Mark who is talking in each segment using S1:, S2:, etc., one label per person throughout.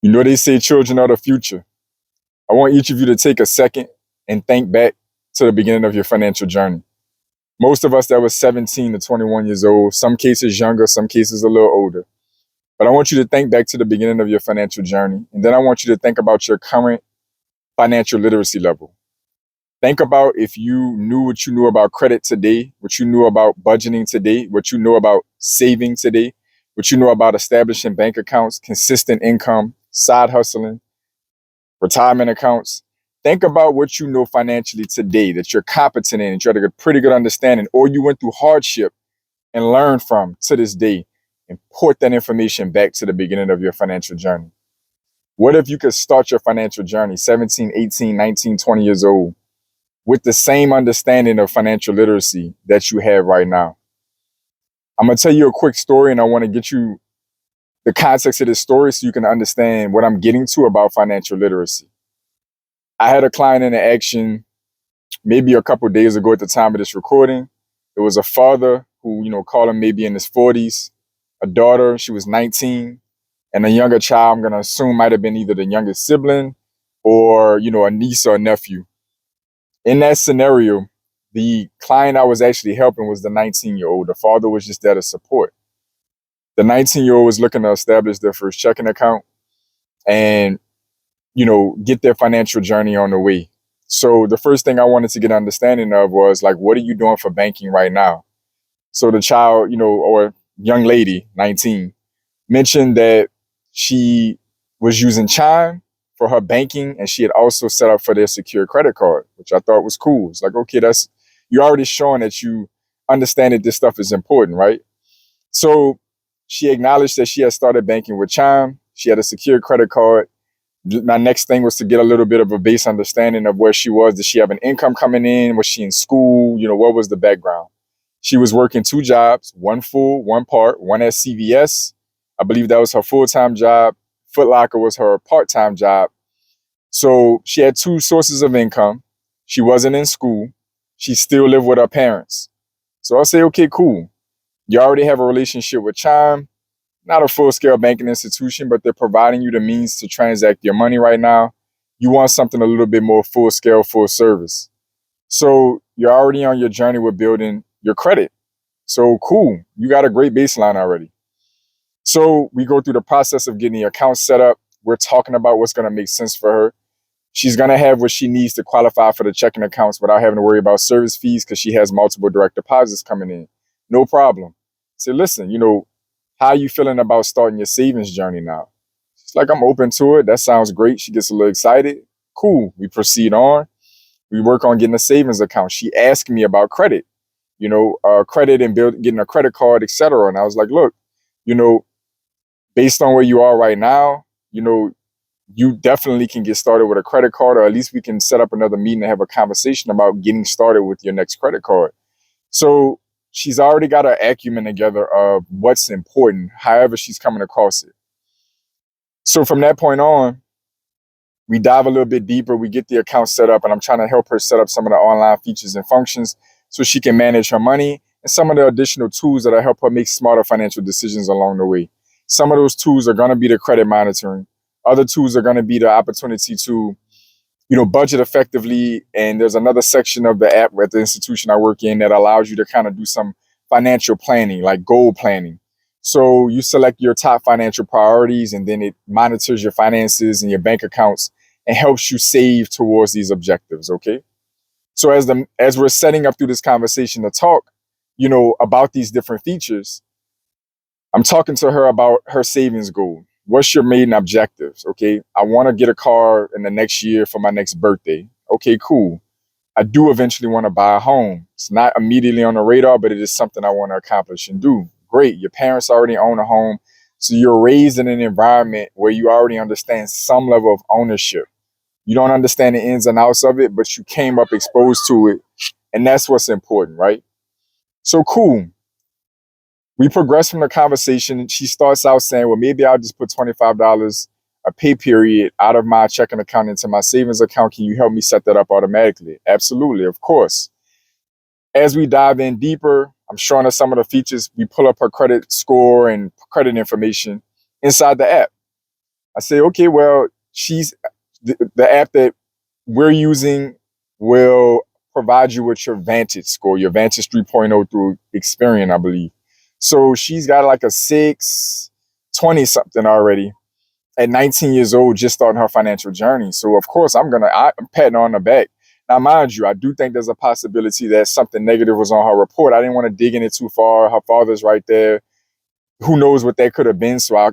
S1: You know, they say children are the future. I want each of you to take a second and think back to the beginning of your financial journey. Most of us that was 17 to 21 years old, some cases younger, some cases a little older. But I want you to think back to the beginning of your financial journey. And then I want you to think about your current financial literacy level. Think about if you knew what you knew about credit today, what you knew about budgeting today, what you know about saving today, what you know about establishing bank accounts, consistent income, side hustling, retirement accounts. Think about what you know financially today that you're competent in and you have a pretty good understanding, or you went through hardship and learned from to this day, and port that information back to the beginning of your financial journey. What if you could start your financial journey 17, 18, 19, 20 years old with the same understanding of financial literacy that you have right now? I'm going to tell you a quick story, and I want to get you the context of this story so you can understand what I'm getting to about financial literacy. I had a client in action maybe a couple of days ago at the time of this recording. It was a father who, call him maybe in his 40s, a daughter, she was 19, and a younger child, I'm going to assume might have been either the youngest sibling or, a niece or a nephew. In that scenario, the client I was actually helping was the 19-year-old. The father was just there to support. The 19-year-old was looking to establish their first checking account and, get their financial journey on the way. So the first thing I wanted to get an understanding of was like, what are you doing for banking right now? So the child, or young lady, 19, mentioned that she was using Chime for her banking, and she had also set up for their secure credit card, which I thought was cool. It's like, okay, you're already showing that you understand that this stuff is important, right? So she acknowledged that she had started banking with Chime. She had a secure credit card. My next thing was to get a little bit of a base understanding of where she was. Did she have an income coming in? Was she in school? What was the background? She was working 2 jobs, one full, one part, one at CVS. I believe that was her full-time job. Foot Locker was her part-time job. So she had 2 sources of income. She wasn't in school. She still lived with her parents. So I'll say, okay, cool. You already have a relationship with Chime. Not a full-scale banking institution, but they're providing you the means to transact your money right now. You want something a little bit more full-scale, full service. So you're already on your journey with building your credit. So cool. You got a great baseline already. So we go through the process of getting the account set up. We're talking about what's going to make sense for her. She's going to have what she needs to qualify for the checking accounts without having to worry about service fees because she has multiple direct deposits coming in. No problem. Say, listen, how are you feeling about starting your savings journey now? She's like, I'm open to it. That sounds great. She gets a little excited. Cool. We proceed on. We work on getting a savings account. She asked me about credit, credit and getting a credit card, etc. And I was like, look, based on where you are right now, you definitely can get started with a credit card, or at least we can set up another meeting and have a conversation about getting started with your next credit card. So she's already got her acumen together of what's important, however she's coming across it. So from that point on, we dive a little bit deeper. We get the account set up, and I'm trying to help her set up some of the online features and functions so she can manage her money and some of the additional tools that will help her make smarter financial decisions along the way. Some of those tools are going to be the credit monitoring. Other tools are going to be the opportunity to budget effectively. And there's another section of the app at the institution I work in that allows you to kind of do some financial planning, like goal planning. So you select your top financial priorities, and then it monitors your finances and your bank accounts and helps you save towards these objectives. Okay. So as we're setting up through this conversation to talk, about these different features, I'm talking to her about her savings goal. What's your main objectives? Okay, I want to get a car in the next year for my next birthday. Okay, cool. I do eventually want to buy a home. It's not immediately on the radar, but it is something I want to accomplish and do. Great. Your parents already own a home. So you're raised in an environment where you already understand some level of ownership. You don't understand the ins and outs of it, but you came up exposed to it. And that's what's important, right? So cool. We progress from the conversation. She starts out saying, well, maybe I'll just put $25 a pay period out of my checking account into my savings account. Can you help me set that up automatically? Absolutely, of course. As we dive in deeper, I'm showing her some of the features. We pull up her credit score and credit information inside the app. I say, okay, well, the app that we're using will provide you with your Vantage score, your Vantage 3.0 through Experian, I believe. So she's got like a 620 something already at 19 years old, just starting her financial journey. So of course I'm patting her on the back. Now, mind you, I do think there's a possibility that something negative was on her report. I didn't want to dig in it too far. Her father's right there. Who knows what that could have been? So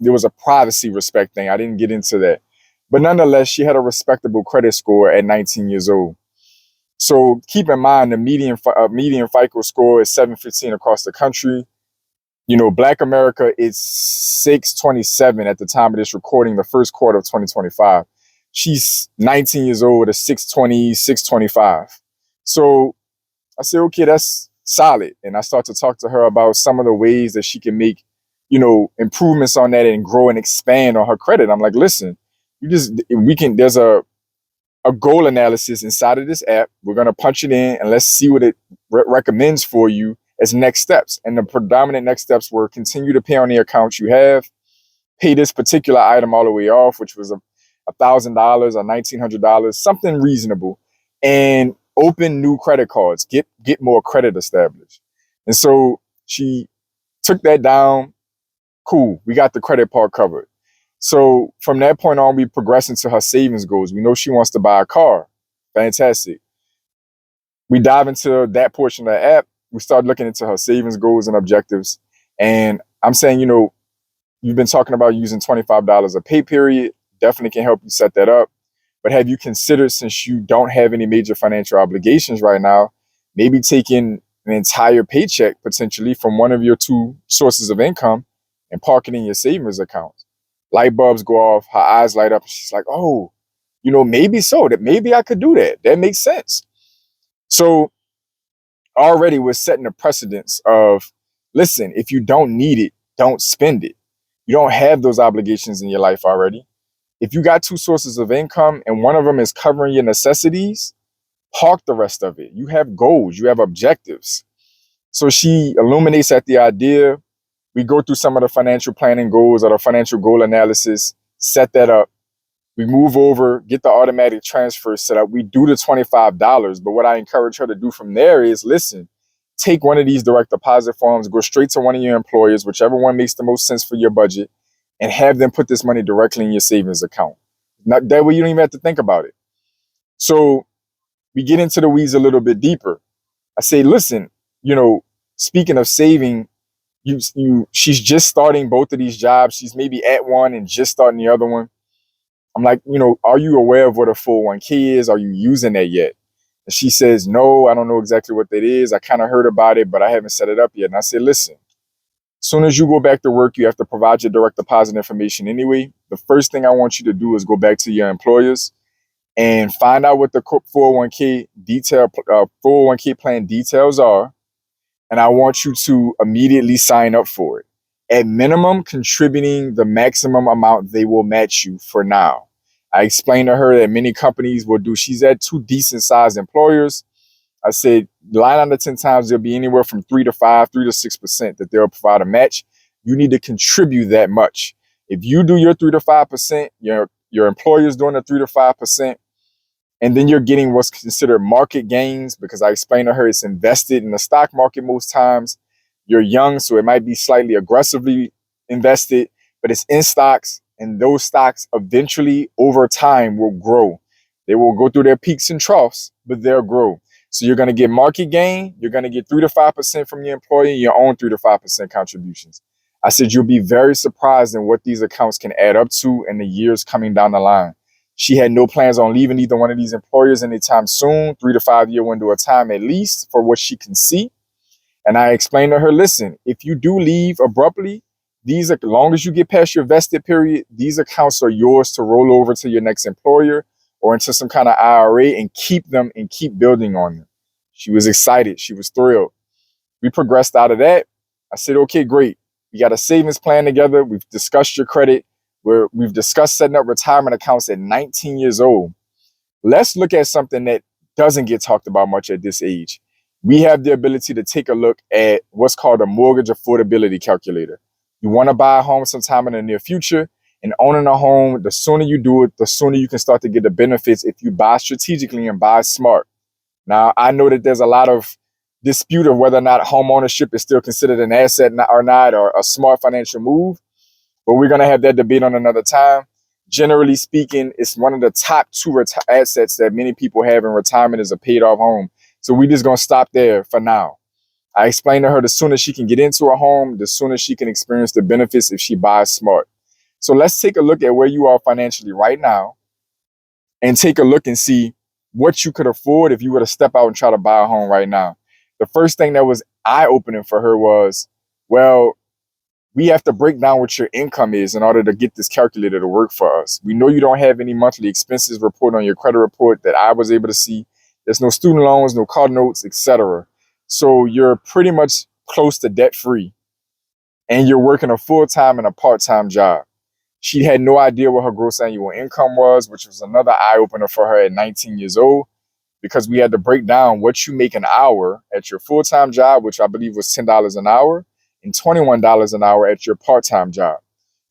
S1: there was a privacy respect thing. I didn't get into that. But nonetheless, she had a respectable credit score at 19 years old. So keep in mind the median FICO score is 715 across the country. You know, Black America is 627 at the time of this recording, the first quarter of 2025. She's 19 years old with a 620, 625. So I said, okay, that's solid. And I start to talk to her about some of the ways that she can make, improvements on that and grow and expand on her credit. I'm like, listen, there's a goal analysis inside of this app. We're going to punch it in and let's see what it recommends for you as next steps. And the predominant next steps were continue to pay on the accounts you have, pay this particular item all the way off, which was $1,000 or $1,900, something reasonable, and open new credit cards, get more credit established. And so she took that down. Cool, we got the credit part covered. So from that point on, we progress into her savings goals. We know she wants to buy a car. Fantastic. We dive into that portion of the app. We start looking into her savings goals and objectives. And I'm saying, you've been talking about using $25 a pay period. Definitely can help you set that up. But have you considered, since you don't have any major financial obligations right now, maybe taking an entire paycheck potentially from one of your two sources of income and park it in your savings account? Light bulbs go off, her eyes light up, and she's like, oh, maybe so, that maybe I could do that. That makes sense. So already we're setting a precedence of, listen, if you don't need it, don't spend it. You don't have those obligations in your life already. If you got two sources of income and one of them is covering your necessities, park the rest of it. You have goals, you have objectives. So she illuminates at the idea. We go through some of the financial planning goals or the financial goal analysis, set that up. We move over, get the automatic transfer set up. We do the $25. But what I encourage her to do from there is, listen, take one of these direct deposit forms, go straight to one of your employers, whichever one makes the most sense for your budget, and have them put this money directly in your savings account. Not that way you don't even have to think about it. So we get into the weeds a little bit deeper. I say, listen, speaking of saving, she's just starting both of these jobs. She's maybe at one and just starting the other one. I'm like, are you aware of what a 401k is? Are you using that yet? And she says, no, I don't know exactly what that is. I kind of heard about it, but I haven't set it up yet. And I said, listen, as soon as you go back to work, you have to provide your direct deposit information anyway. The first thing I want you to do is go back to your employers and find out what the 401k plan details are. And I want you to immediately sign up for it. At minimum, contributing the maximum amount they will match you for now. I explained to her that many companies will do. She's at two decent sized employers. I said, 9 out of 10 times, there'll be anywhere from 3 to 6% that they'll provide a match. You need to contribute that much. If you do your 3 to 5%, your employer's doing the 3 to 5%, and then you're getting what's considered market gains, because I explained to her it's invested in the stock market most times. You're young, so it might be slightly aggressively invested, but it's in stocks, and those stocks eventually over time will grow. They will go through their peaks and troughs, but they'll grow. So you're going to get market gain. You're going to get 3 to 5% from your employer, your own 3 to 5% contributions. I said, you'll be very surprised in what these accounts can add up to in the years coming down the line. She had no plans on leaving either one of these employers anytime soon, 3 to 5 year window of time at least, for what she can see. And I explained to her, listen, if you do leave abruptly, as long as you get past your vested period, these accounts are yours to roll over to your next employer or into some kind of IRA and keep them and keep building on them. She was excited. She was thrilled. We progressed out of that. I said, okay, great. We got a savings plan together. We've discussed your credit. We've discussed setting up retirement accounts at 19 years old. Let's look at something that doesn't get talked about much at this age. We have the ability to take a look at what's called a mortgage affordability calculator. You want to buy a home sometime in the near future, And owning a home, the sooner you do it, the sooner you can start to get the benefits if you buy strategically and buy smart. Now, I know that there's a lot of dispute of whether or not home ownership is still considered an asset or not, or a smart financial move, but we're going to have that debate on another time. Generally speaking, it's one of the top two assets that many people have in retirement is a paid off home. So we just going to stop there for now. I explained to her the sooner she can get into a home, the sooner she can experience the benefits if she buys smart. So let's take a look at where you are financially right now and take a look and see what you could afford if you were to step out and try to buy a home right now. The first thing that was eye-opening for her was, well, we have to break down what your income is in order to get this calculator to work for us. We know you don't have any monthly expenses report on your credit report that I was able to see. There's no student loans, no car notes, etc. So you're pretty much close to debt-free, and you're working a full-time and a part-time job. She had no idea what her gross annual income was, which was another eye-opener for her at 19 years old, because we had to break down what you make an hour at your full-time job, which I believe was $10 an hour, and $21 an hour at your part-time job.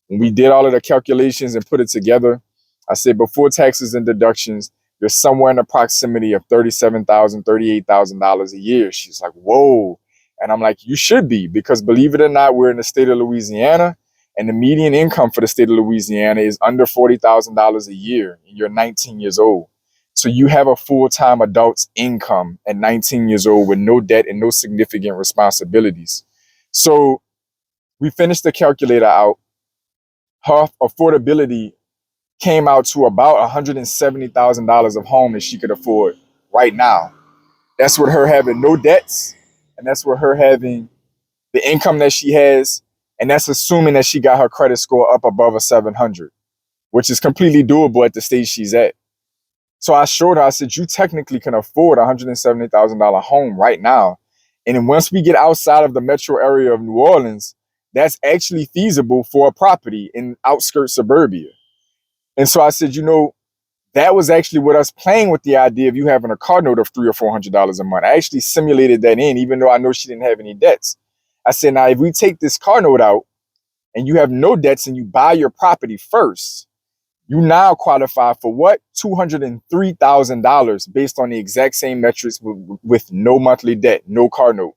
S1: When we did all of the calculations and put it together, I said before taxes and deductions, you're somewhere in the proximity of $37,000, $38,000 a year. She's like, whoa. And I'm like, you should be, because believe it or not, we're in the state of Louisiana, and the median income for the state of Louisiana is under $40,000 a year, and you're 19 years old. So you have a full-time adult's income at 19 years old with no debt and no significant responsibilities. So we finished the calculator out. Her affordability came out to about $170,000 of home that she could afford right now. That's with her having no debts, and that's with her having the income that she has, and that's assuming that she got her credit score up above a 700, which is completely doable at the stage she's at. So I showed her, I said, you technically can afford a $170,000 home right now. And then once we get outside of the metro area of New Orleans, that's actually feasible for a property in outskirts suburbia. And so I said, that was actually with us playing with the idea of you having a car note of $300 or $400 a month. I actually simulated that in, even though I know she didn't have any debts. I said, now, if we take this car note out and you have no debts and you buy your property first, you now qualify for what? $203,000 based on the exact same metrics with no monthly debt, no car note.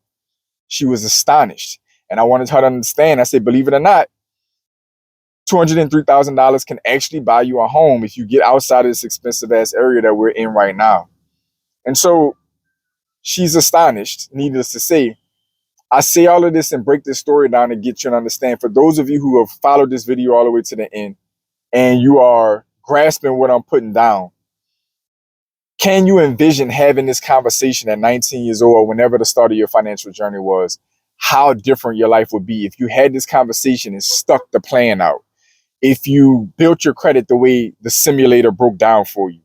S1: She was astonished. And I wanted her to understand. I said, believe it or not, $203,000 can actually buy you a home if you get outside of this expensive ass area that we're in right now. And so she's astonished, needless to say. I say all of this and break this story down to get you to understand. For those of you who have followed this video all the way to the end and you are grasping what I'm putting down, can you envision having this conversation at 19 years old or whenever the start of your financial journey was? How different your life would be if you had this conversation and stuck the plan out. If you built your credit the way the simulator broke down for you.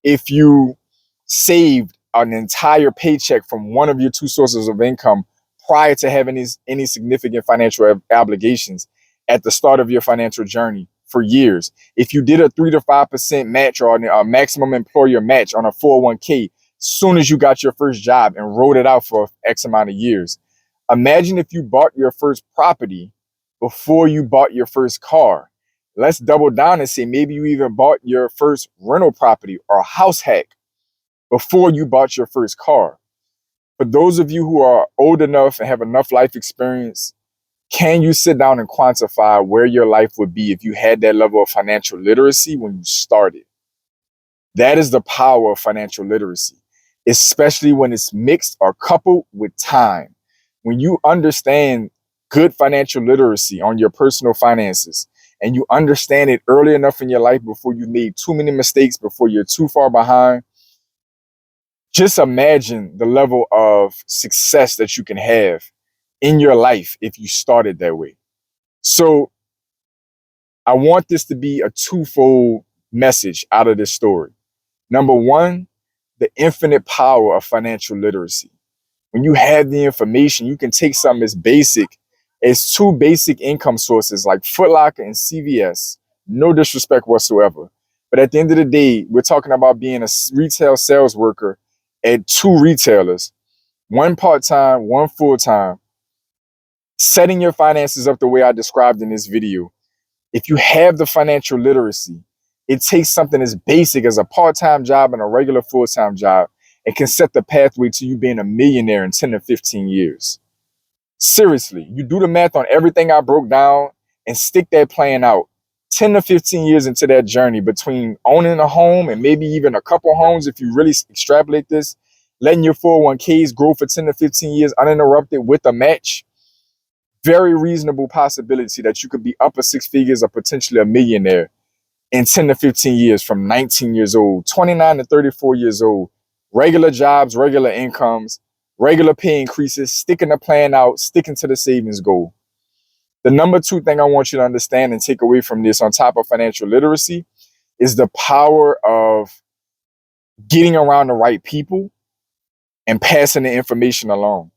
S1: If you saved an entire paycheck from one of your two sources of income prior to having any significant financial obligations at the start of your financial journey for years. If you did a 3 to 5% match or a maximum employer match on a 401k, soon as you got your first job and wrote it out for X amount of years. Imagine if you bought your first property before you bought your first car. Let's double down and say maybe you even bought your first rental property or house hack before you bought your first car. For those of you who are old enough and have enough life experience, can you sit down and quantify where your life would be if you had that level of financial literacy when you started? That is the power of financial literacy, especially when it's mixed or coupled with time. When you understand good financial literacy on your personal finances, and you understand it early enough in your life before you made too many mistakes, before you're too far behind, just imagine the level of success that you can have in your life if you started that way. So I want this to be a twofold message out of this story. Number one, the infinite power of financial literacy. When you have the information, you can take something as basic as two basic income sources like Foot Locker and CVS. No disrespect whatsoever. But at the end of the day, we're talking about being a retail sales worker at two retailers, one part-time, one full-time, setting your finances up the way I described in this video. If you have the financial literacy, it takes something as basic as a part-time job and a regular full-time job and can set the pathway to you being a millionaire in 10 to 15 years. Seriously, you do the math on everything I broke down and stick that plan out. 10 to 15 years into that journey between owning a home and maybe even a couple homes, if you really extrapolate this, letting your 401ks grow for 10 to 15 years uninterrupted with a match, very reasonable possibility that you could be upper six figures or potentially a millionaire in 10 to 15 years from 19 years old, 29 to 34 years old, regular jobs, regular incomes, regular pay increases, sticking the plan out, sticking to the savings goal. The number two thing I want you to understand and take away from this on top of financial literacy is the power of getting around the right people and passing the information along.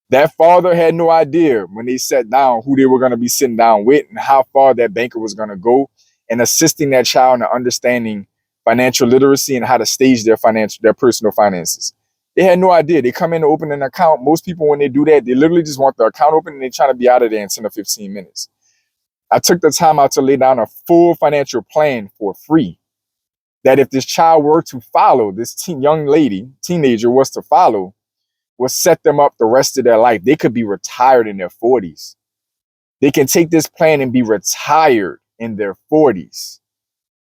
S1: That father had no idea when they sat down who they were going to be sitting down with and how far that banker was going to go, and assisting that child in understanding financial literacy and how to stage their personal finances. They had no idea. They come in to open an account. Most people, when they do that, they literally just want the account open and they're trying to be out of there in 10 or 15 minutes. I took the time out to lay down a full financial plan for free that if this child were to follow, this teenager was to follow, will set them up the rest of their life. They could be retired in their 40s. They can take this plan and be retired in their 40s,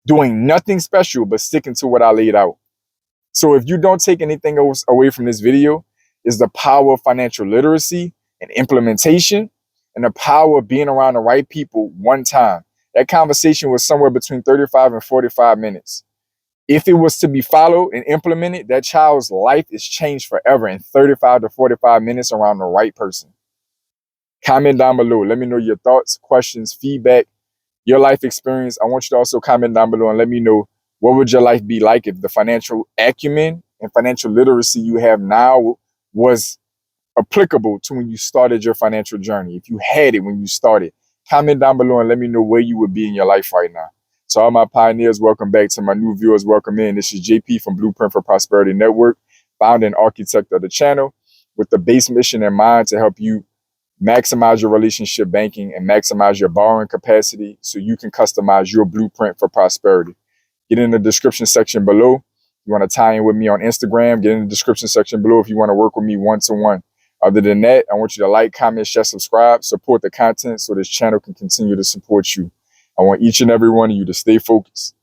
S1: doing nothing special but sticking to what I laid out. So if you don't take anything else away from this video, is the power of financial literacy and implementation and the power of being around the right people one time. That conversation was somewhere between 35 and 45 minutes. If it was to be followed and implemented, that child's life is changed forever in 35 to 45 minutes around the right person. Comment down below. Let me know your thoughts, questions, feedback, your life experience. I want you to also comment down below and let me know what would your life be like if the financial acumen and financial literacy you have now was applicable to when you started your financial journey. If you had it when you started, comment down below and let me know where you would be in your life right now. To all my pioneers, welcome back. To my new viewers, welcome in. This is JP from Blueprint for Prosperity Network, founder and architect of the channel, with the base mission in mind to help you maximize your relationship banking and maximize your borrowing capacity so you can customize your blueprint for prosperity. Get in the description section below. If you want to tie in with me on Instagram, get in the description section below if you want to work with me one-to-one. Other than that, I want you to like, comment, share, subscribe, support the content so this channel can continue to support you. I want each and every one of you to stay focused,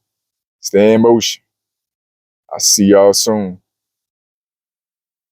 S1: stay in motion. I'll see y'all soon.